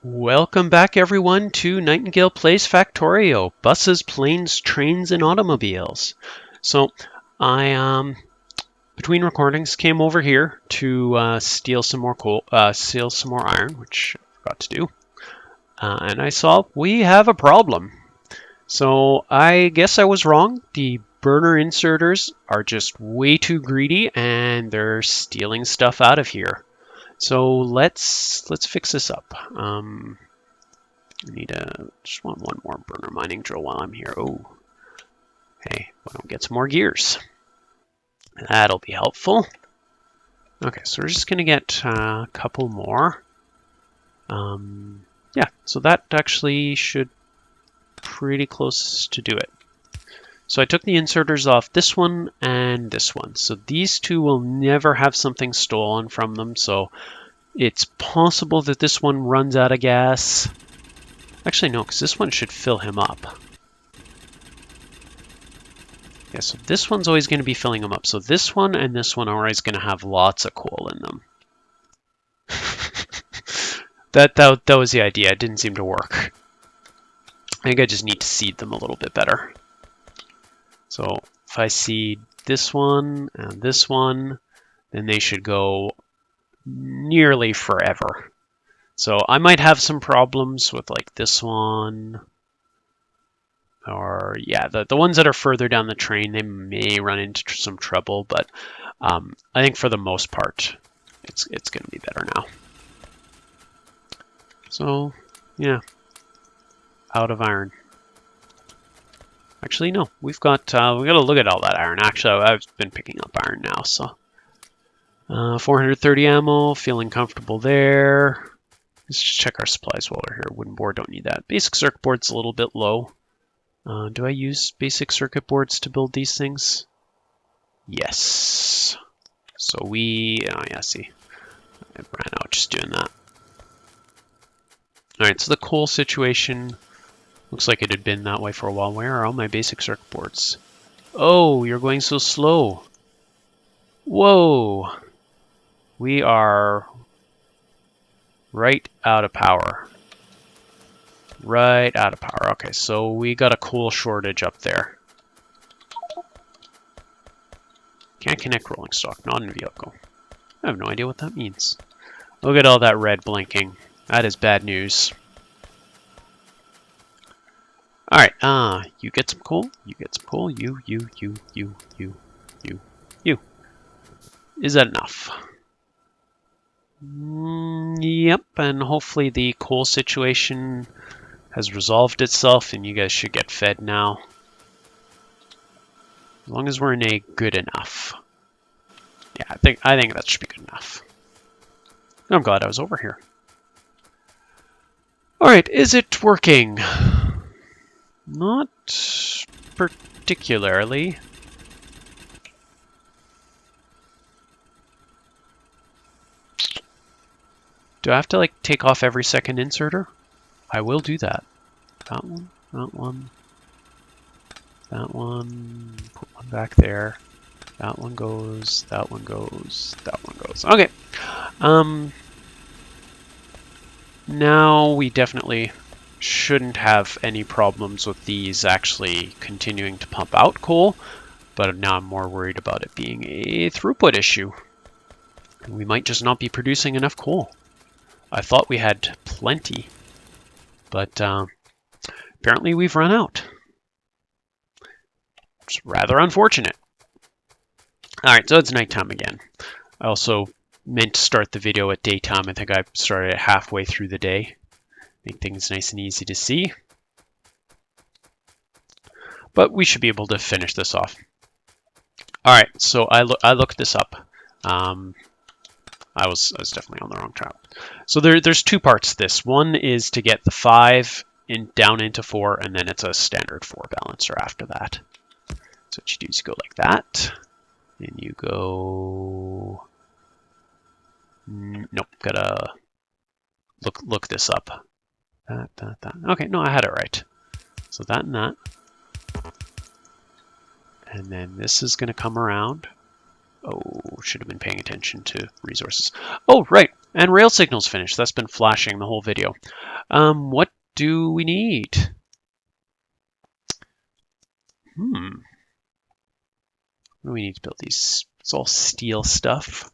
Welcome back, everyone, to Nightingale Plays Factorio, buses, planes, trains, and automobiles. So, I, between recordings, came over here to steal some more iron, which I forgot to do. And I saw we have a problem. So, I guess I was wrong. The burner inserters are just way too greedy, and they're stealing stuff out of here. So let's fix this up. I need just want one more burner mining drill while I'm here. Oh, hey, why don't we get some more gears? That'll be helpful. Okay, so we're just gonna get a couple more. Yeah, so that actually should pretty close to do it. So I took the inserters off this one and this one. So these two will never have something stolen from them. So it's possible that this one runs out of gas. Actually, no, because this one should fill him up. Yeah, so this one's always going to be filling him up. So this one and this one are always going to have lots of coal in them. that was the idea. It didn't seem to work. I think I just need to seed them a little bit better. So if I seed this one and this one, then they should go nearly forever. So I might have some problems with like this one. Or yeah, the ones that are further down the train, they may run into some trouble, but I think for the most part, it's going to be better now. So yeah, out of iron. Actually, no, we got to look at all that iron. Actually, I've been picking up iron now, so 430 ammo, feeling comfortable there. Let's just check our supplies while we're here. Wooden board, don't need that. Basic circuit board's a little bit low. Do I use basic circuit boards to build these things? Yes. So oh yeah, see, I ran out just doing that. All right, so the coal situation looks like it had been that way for a while. Where are all my basic circuit boards? Oh, you're going so slow. Whoa. We are right out of power. Right out of power. Okay, so we got a coal shortage up there. Can't connect rolling stock, not in vehicle. I have no idea what that means. Look at all that red blinking. That is bad news. Alright, you get some coal, you get some coal, you. Is that enough? Yep, and hopefully the coal situation has resolved itself and you guys should get fed now. As long as we're in a good enough. Yeah, I think that should be good enough. I'm glad I was over here. Alright, is it working? Not particularly. Do I have to like take off every second inserter? I will do that. That one, that one, that one, put one back there. That one goes, that one goes, that one goes. Okay. Now we definitely shouldn't have any problems with these actually continuing to pump out coal, but now I'm more worried about it being a throughput issue. We might just not be producing enough coal. I thought we had plenty, but apparently we've run out. It's rather unfortunate. Alright, so it's nighttime again. I also meant to start the video at daytime. I think I started it halfway through the day. Make things nice and easy to see. But we should be able to finish this off. Alright, so I looked this up. I was definitely on the wrong track. So there's two parts to this. One is to get the 5 down into 4, and then it's a standard 4 balancer after that. So what you do is you go like that, and you go. Nope, gotta look this up. That. Okay, no, I had it right. So that and that, and then this is gonna come around. Oh, should have been paying attention to resources. Oh, right. And rail signal's finished. That's been flashing the whole video. What do we need? What do we need to build these? It's all steel stuff.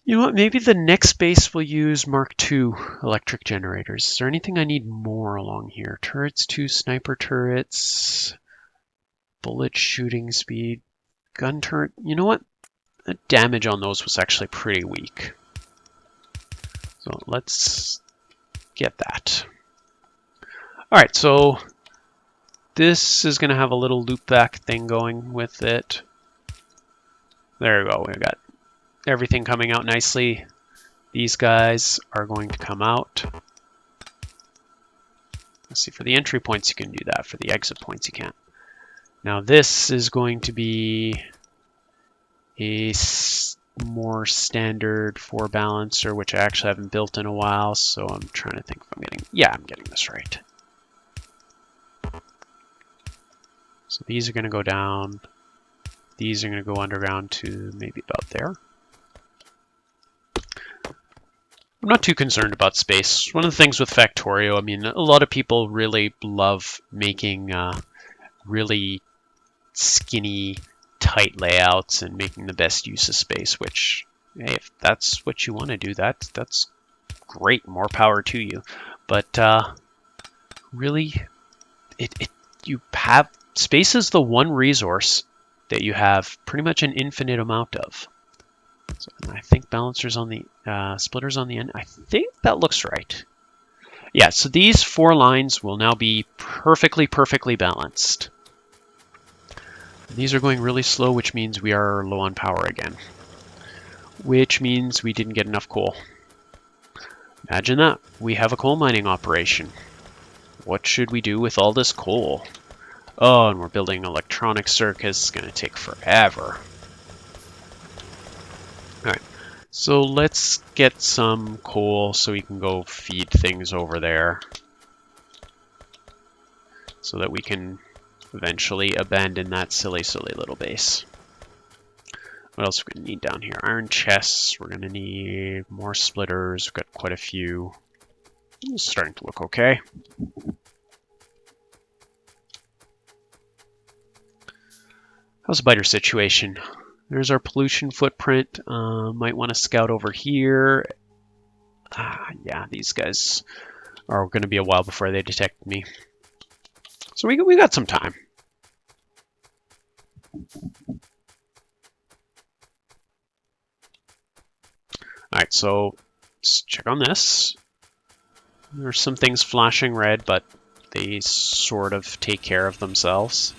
You know what? Maybe the next base will use Mark II electric generators. Is there anything I need more along here? Turrets, 2 sniper turrets, bullet shooting speed, gun turret. You know what? The damage on those was actually pretty weak. So let's get that. All right, so this is going to have a little loopback thing going with it. There we go. We've got everything coming out nicely. These guys are going to come out. Let's see, for the entry points you can do that. For the exit points you can't. Now this is going to be a more standard 4 balancer, which I actually haven't built in a while, so I'm trying to think if I'm getting, yeah, I'm getting this right. So these are going to go down. These are going to go underground to maybe about there. I'm not too concerned about space. One of the things with Factorio, I mean, a lot of people really love making really skinny, tight layouts and making the best use of space, which, hey, if that's what you want to do, that's great. More power to you. But really, you have space is the one resource that you have pretty much an infinite amount of. So I think balancers on the splitters on the end. I think that looks right. Yeah, so these 4 lines will now be perfectly balanced. These are going really slow, which means we are low on power again. Which means we didn't get enough coal. Imagine that. We have a coal mining operation. What should we do with all this coal? Oh, and we're building an electronic circuit. It's going to take forever. Alright, so let's get some coal so we can go feed things over there. So that we can eventually abandon that silly little base. What else are we going to need down here? Iron chests. We're going to need more splitters. We've got quite a few. It's starting to look okay. How's the biter situation? There's our pollution footprint. Might want to scout over here. Yeah, these guys are going to be a while before they detect me. So we got some time. All right, so let's check on this. There's some things flashing red, but they sort of take care of themselves.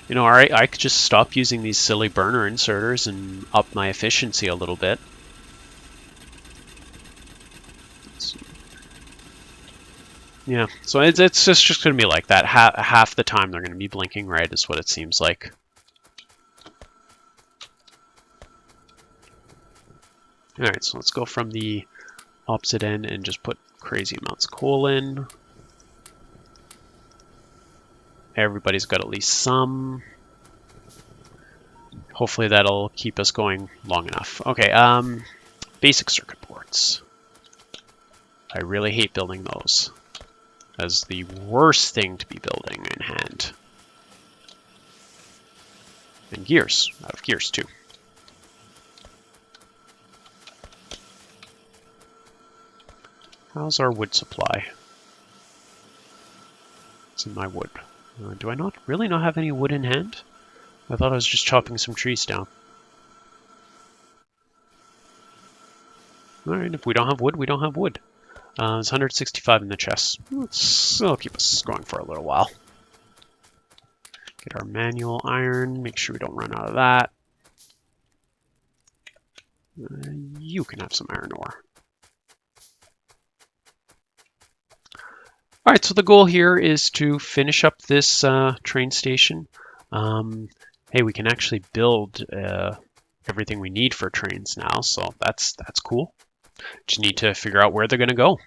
You know, alright, I could just stop using these silly burner inserters and up my efficiency a little bit. Yeah, so it's just going to be like that. Half the time they're going to be blinking red is what it seems like. Alright, so let's go from the opposite end and just put crazy amounts of coal in. Everybody's got at least some. Hopefully that'll keep us going long enough. Okay, basic circuit boards. I really hate building those. That's the worst thing to be building in hand. And gears. I have gears too. How's our wood supply? It's in my wood. Do I not really not have any wood in hand? I thought I was just chopping some trees down. Alright, if we don't have wood, we don't have wood. There's 165 in the chest. That'll keep us going for a little while. Get our manual iron, make sure we don't run out of that. You can have some iron ore. Alright, so the goal here is to finish up this train station. Hey, we can actually build everything we need for trains now, so that's cool. Just need to figure out where they're going to go.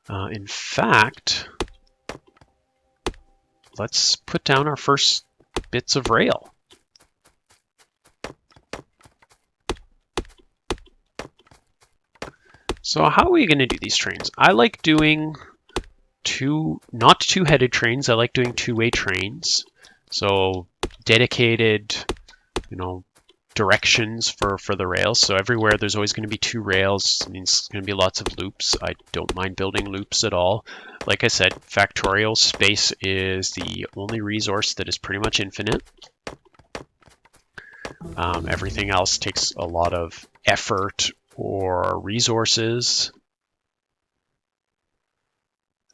In fact, let's put down our first bits of rail. So how are we going to do these trains? I like doing not two-headed trains. I like doing two-way trains. So dedicated, directions for the rails. So everywhere there's always going to be two rails. It means going to be lots of loops. I don't mind building loops at all. Like I said, Factorio space is the only resource that is pretty much infinite. Everything else takes a lot of effort or resources.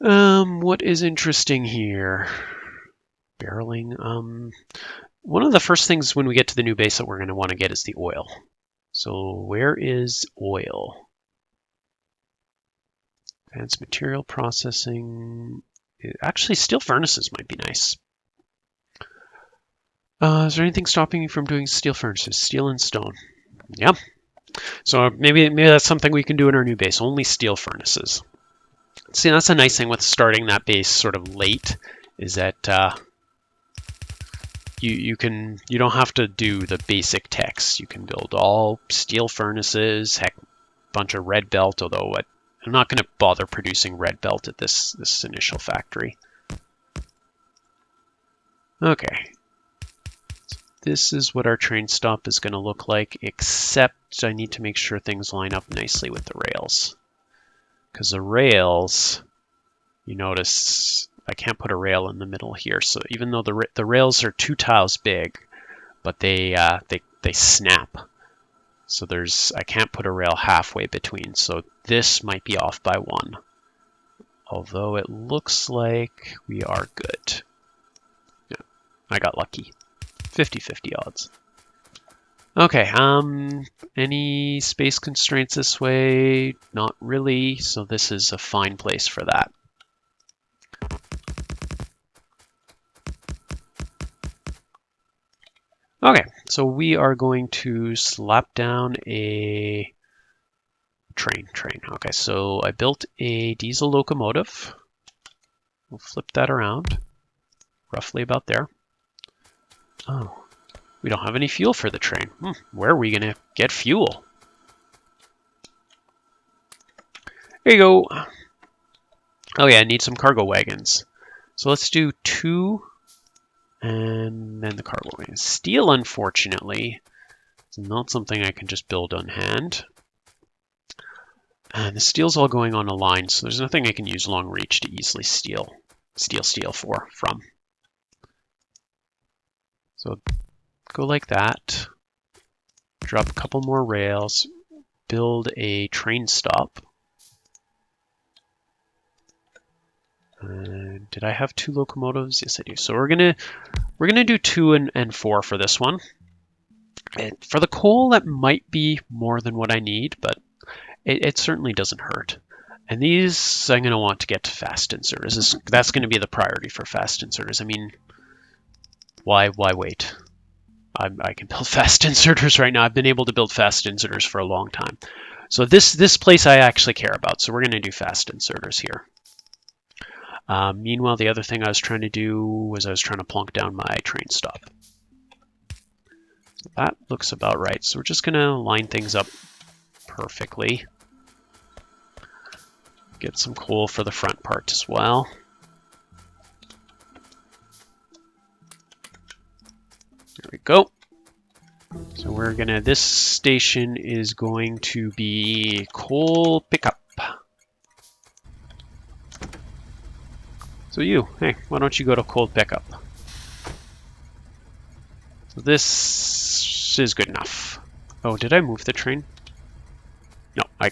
What is interesting here? Barreling. One of the first things when we get to the new base that we're going to want to get is the oil. So where is oil? Advanced material processing. Actually, steel furnaces might be nice. Is there anything stopping you from doing steel furnaces? Steel and stone. Yeah. So maybe that's something we can do in our new base. Only steel furnaces. See, that's a nice thing with starting that base sort of late, is that you don't have to do the basic techs. You can build all steel furnaces, heck, a bunch of red belt, although I'm not going to bother producing red belt at this initial factory. Okay. This is what our train stop is going to look like, except I need to make sure things line up nicely with the rails. Because the rails, you notice I can't put a rail in the middle here. So even though the rails are 2 tiles big, but they snap. So I can't put a rail halfway between. So this might be off by 1. Although it looks like we are good. Yeah, I got lucky. 50-50 odds. Okay, any space constraints this way? Not really, so this is a fine place for that. Okay, so we are going to slap down a train. Okay, so I built a diesel locomotive. We'll flip that around, roughly about there. Oh, we don't have any fuel for the train. Where are we going to get fuel? There you go. Oh yeah, I need some cargo wagons. So let's do 2, and then the cargo wagons. Steel, unfortunately, is not something I can just build on hand. And the steel's all going on a line, so there's nothing I can use long reach to easily steal from. So go like that. Drop a couple more rails. Build a train stop. Did I have 2 locomotives? Yes, I do. So we're gonna do 2 and 4 for this one. And for the coal, that might be more than what I need, but it certainly doesn't hurt. And these I'm gonna want to get to fast inserters. That's gonna be the priority for fast inserters. I mean, why wait? I can build fast inserters right now. I've been able to build fast inserters for a long time. So this place I actually care about. So we're gonna do fast inserters here. Meanwhile, the other thing I was trying to do was I was trying to plonk down my train stop. So that looks about right. So we're just going to line things up perfectly. Get some coal for the front part as well. There we go. So this station is going to be coal pickup. So hey, why don't you go to coal pickup? So this is good enough. Oh, did I move the train? No, I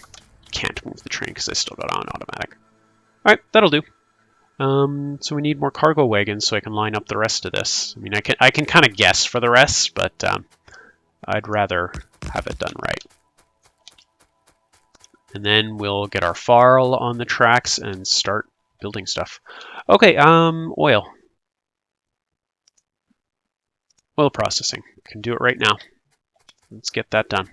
can't move the train because I still got on automatic. All right, that'll do. So we need more cargo wagons so I can line up the rest of this. I mean, I can kind of guess for the rest, but I'd rather have it done right. And then we'll get our farl on the tracks and start building stuff. Okay, oil. Oil processing. Can do it right now. Let's get that done.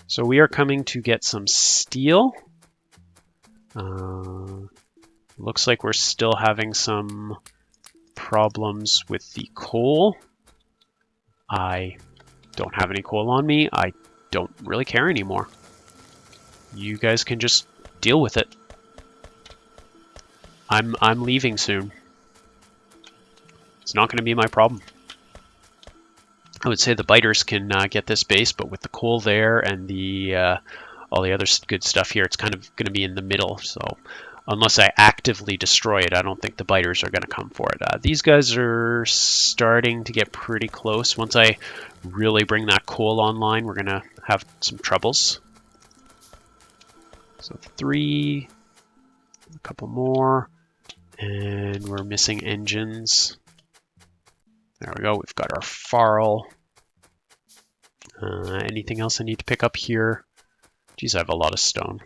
So we are coming to get some steel. Looks like we're still having some problems with the coal. I don't have any coal on me. I don't really care anymore. You guys can just deal with it. I'm leaving soon. It's not going to be my problem. I would say the biters can get this base, but with the coal there and the all the other good stuff here, it's kind of going to be in the middle. So unless I actively destroy it, I don't think the biters are going to come for it. These guys are starting to get pretty close. Once I really bring that coal online, we're going to have some troubles. So 3, a couple more, and we're missing engines. There we go. We've got our Farl. Anything else I need to pick up here? Geez, I have a lot of stone.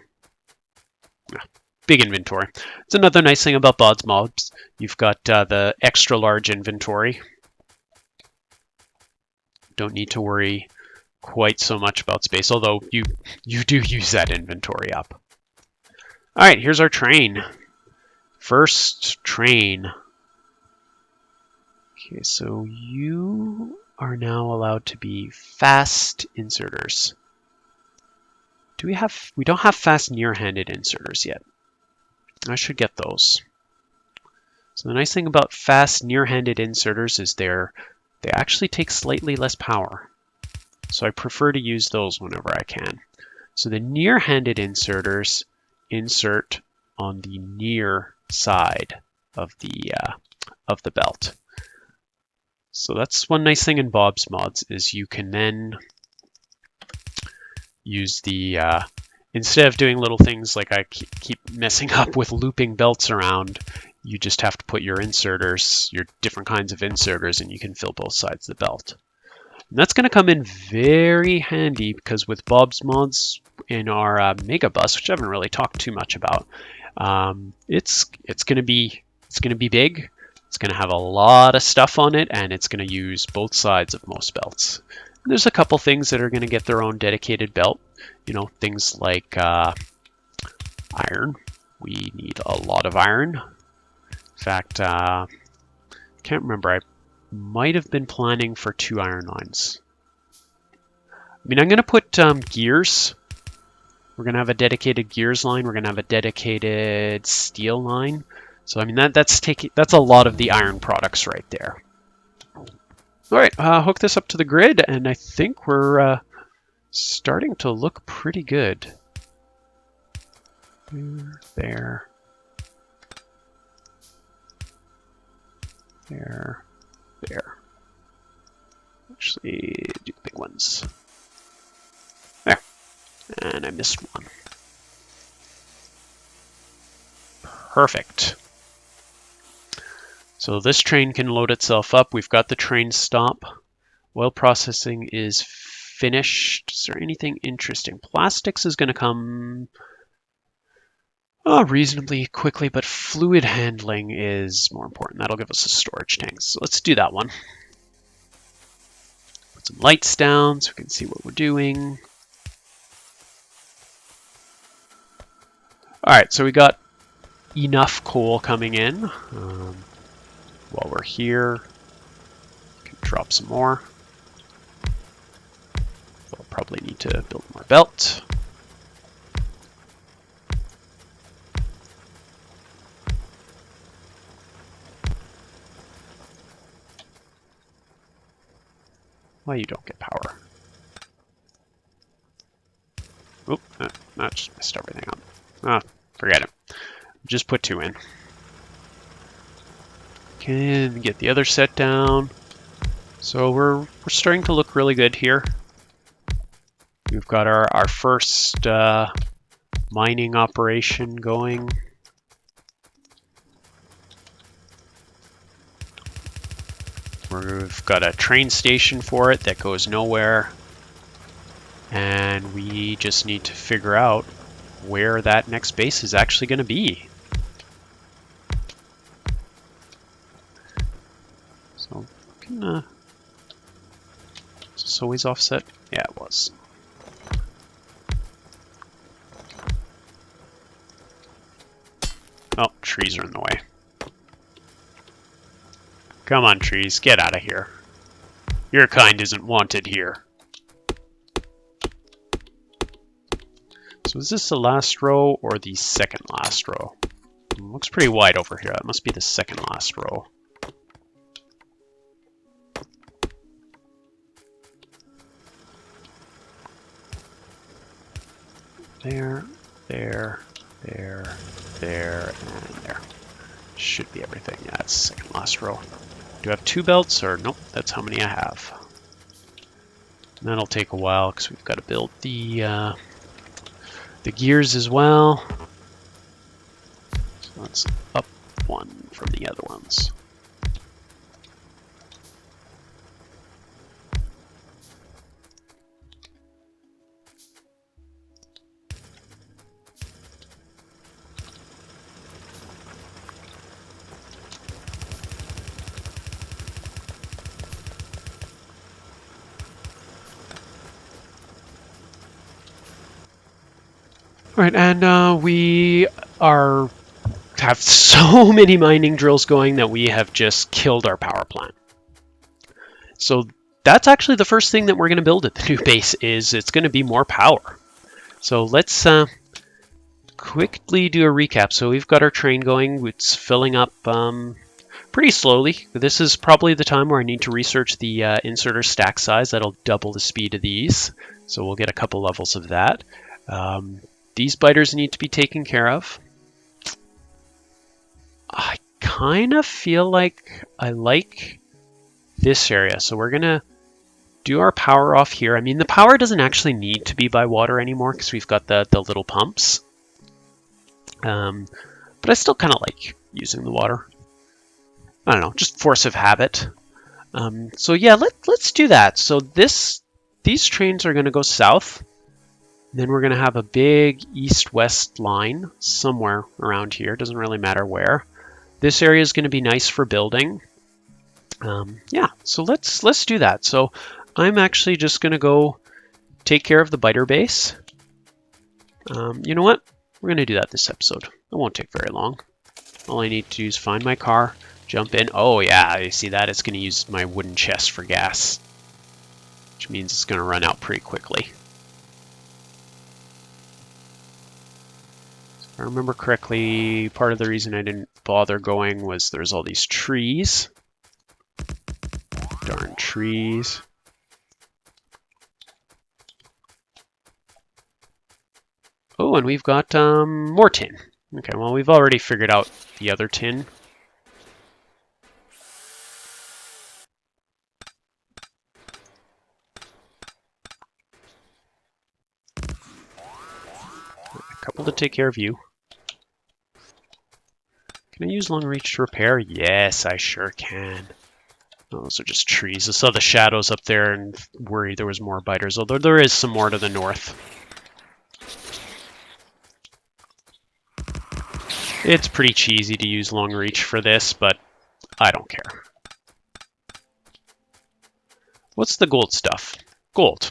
Yeah, big inventory. It's another nice thing about Bod's mobs. You've got the extra large inventory. Don't need to worry quite so much about space, although you do use that inventory up. All right, here's our train. First train. Okay, so you are now allowed to be fast inserters. We don't have fast near-handed inserters yet. I should get those. So the nice thing about fast near-handed inserters is they actually take slightly less power. So I prefer to use those whenever I can. So the near-handed inserters insert on the near side of the belt. So that's one nice thing in Bob's mods is you can then use the instead of doing little things like I keep messing up with looping belts around, you just have to put your inserters, your different kinds of inserters, and you can fill both sides of the belt. And that's going to come in very handy because with Bob's mods in our Mega Bus, which I haven't really talked too much about, it's going to be big. It's going to have a lot of stuff on it, and it's going to use both sides of most belts. And there's a couple things that are going to get their own dedicated belt. You know, things like iron. We need a lot of iron. In fact, can't remember. I might have been planning for 2 iron lines. I mean, I'm going to put gears. We're going to have a dedicated gears line. We're going to have a dedicated steel line. So I mean that's a lot of the iron products right there. All right, hook this up to the grid, and I think we're starting to look pretty good. There. Actually, do the big ones. There. And I missed one. Perfect. So this train can load itself up. We've got the train stop. Oil processing is finished. Is there anything interesting? Plastics is going to come reasonably quickly, but fluid handling is more important. That'll give us a storage tank. So let's do that one. Put some lights down so we can see what we're doing. All right, so we got enough coal coming in. While we're here, we can drop some more. We'll probably need to build more belt. Well, you don't get power. Oop, that just messed everything up. Ah, forget it. Just put 2 in. Can get the other set down. So we're starting to look really good here. We've got our first mining operation going. We've got a train station for it that goes nowhere. And we just need to figure out where that next base is actually going to be. So, is this always offset? Yeah, it was. Oh, trees are in the way. Come on, trees, get out of here. Your kind isn't wanted here. So is this the last row or the second last row? It looks pretty wide over here. That must be the second last row. There, there, there, there, and there. Should be everything. Yeah, it's second last row. Do I have 2 belts or nope? That's how many I have. And that'll take a while because we've got to build the gears as well. So that's up 1 from the other ones. All right, and we have so many mining drills going that we have just killed our power plant. So that's actually the first thing that we're going to build at the new base is it's going to be more power. So let's quickly do a recap. So we've got our train going. It's filling up pretty slowly. This is probably the time where I need to research the inserter stack size. That'll double the speed of these. So we'll get a couple levels of that. These biters need to be taken care of. I kind of feel like I like this area. So we're going to do our power off here. I mean, the power doesn't actually need to be by water anymore because we've got the little pumps. But I still kind of like using the water. I don't know, just force of habit. So yeah, let's do that. So these trains are going to go south. Then we're going to have a big east-west line somewhere around here. Doesn't really matter where. This area is going to be nice for building. Yeah, so let's do that. So I'm actually just going to go take care of the biter base. You know what? We're going to do that this episode. It won't take very long. All I need to do is find my car, jump in. Oh yeah, you see that? It's going to use my wooden chest for gas, which means it's going to run out pretty quickly. If I remember correctly, part of the reason I didn't bother going was there's all these trees. Darn trees. Oh, and we've got more tin. Okay, well, we've already figured out the other tin. A couple to take care of you. Can I use long reach to repair? Yes, I sure can. Oh, those are just trees. I saw the shadows up there and worried there was more biters, although there is some more to the north. It's pretty cheesy to use long reach for this, but I don't care. What's the gold stuff? Gold.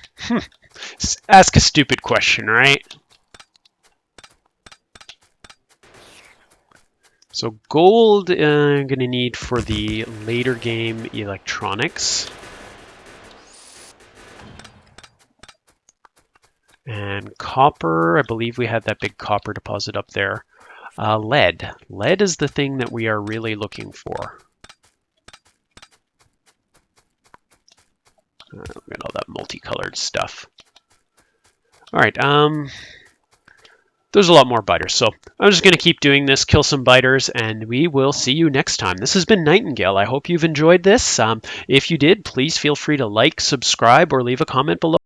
Ask a stupid question, right? So gold I'm going to need for the later game electronics. And copper, I believe we had that big copper deposit up there. Lead. Lead is the thing that we are really looking for. Look at all that multicolored stuff. All right, there's a lot more biters, so I'm just going to keep doing this, kill some biters, and we will see you next time. This has been Nightingale. I hope you've enjoyed this. If you did, please feel free to like, subscribe, or leave a comment below.